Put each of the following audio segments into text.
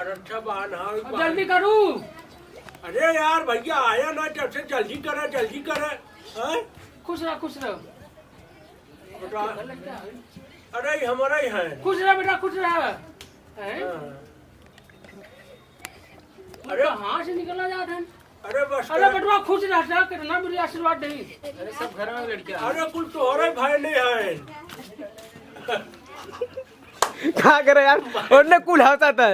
अरे अच्छा बान हाँ जल्दी करूँ। अरे यार भैया आया ना जब से जल्दी करे हैं? खुश रह अरे हमारा ही है। खुश रह बेटा खुश रह। अरे कहाँ से निकलना जाता है? अरे बस अरे बेटवा खुश रह कितना मेरी आशीर्वाद नहीं। अरे सब घर में लड़कियां। अरे कुल तोहरे भाई नहीं है। क्या करे यार और कुल हंसा था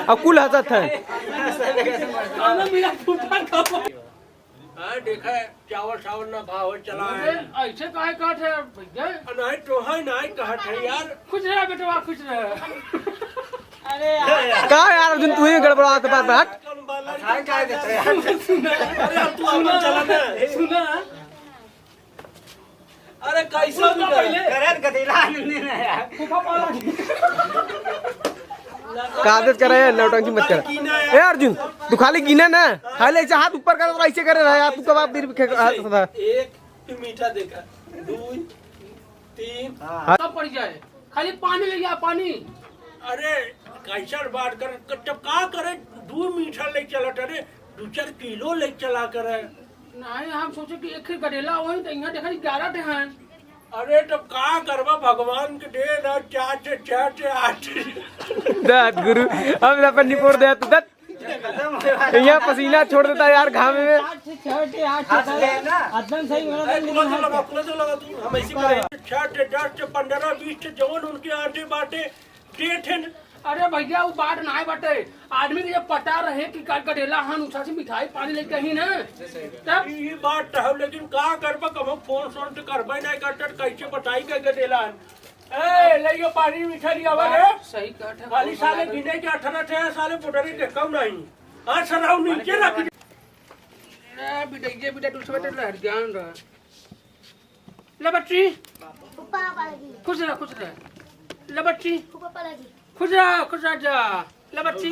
अब कुल हंसा था। देखा चावल ना भाव चला है ऐसे काहे काट है भैया? नहीं तो है नहीं कहा था यार। खुश रह बेटवा खुश रह। अरे यार कहा यार अर्जुन तू ही गड़बड़ा तो बात हट। क्या देते हैं यार? अरे तू अपन चला ना सुना अरे कैसा भी करत गतिला नहीं ना यार। आदत करे नौटंकी मत कर। ए अर्जुन तू खाली गिना ना खाली ऐसे हाथ ऊपर कर और ऐसे करे रहा यार तू कब एक मीठा देखा 2 3 सब पड़ जाए खाली पानी ले गया पानी। अरे कैसा बात कर जब का करे 2 मीठा ले चला करे 2-4 किलो ले चला करे। नहीं हम सोचे कि एक ही गडेला वही तो यहाँ देखा 11 हैं। अरे तब का करवा भगवान के दे ना 4 से 8 दत गुरु अब अपन निपोड़ दे तू दत यहाँ पसीना छोड़ देता यार घाम में। 8 से 6 8 एकदम सही लगा तू हम ऐसी करे 6 से 10 से 15 20 से जवन उनके आटे बाटे डेट है। अरे भैया वो बाट ना बटे आदमी के जब पता रहे कि गडेला हन उठा से मिठाई पानी लेके ही ना तब ये बात है लेकिन का करबा कब फोन सोन से करबे नहीं करते कैसे बताई के गडेला ए ले पानी मिठाई लिया रे। सही कहत है खाली साले गिने के 18 थे साले पुडरी के कम नहीं आ सराउ नीचे रख। अरे बेटा दूसरे बेटे लहर ज्ञान रहा ले बच्ची खुश रह ले बच्ची खुश रह जा ले बच्ची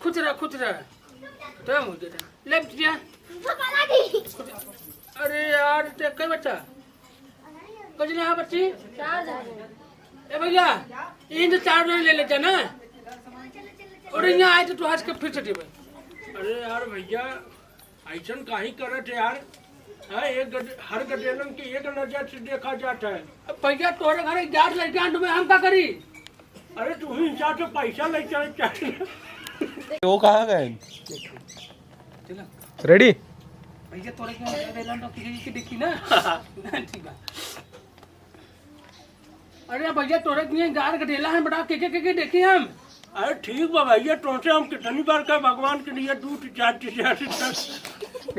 खुश रह तो मुझे ले बच्चिया। अरे यार देख के बच्चा कुछ नहीं है बच्ची ए भैया इन 4 ले लेते ना और यहाँ आए तो तू हंस के फिर से टिपे। अरे यार भैया ऐसा काहे करत यार हर गडेलन के एक नजर से देखा जाता है। भैया तोरे घर 11 लड़कियां में हम क्या करी? अरे तू ही हिसाब से पैसा ले चले चाहिए। वो कहाँ गए रेडी भैया तोरे के किसी की देखी ना ठीक है। अरे भैया तोरे के 11 गडेला है बड़ा के देखी हम। अरे ठीक बा भैया तुमसे हम कितनी बार कहे भगवान के लिए 2 4 4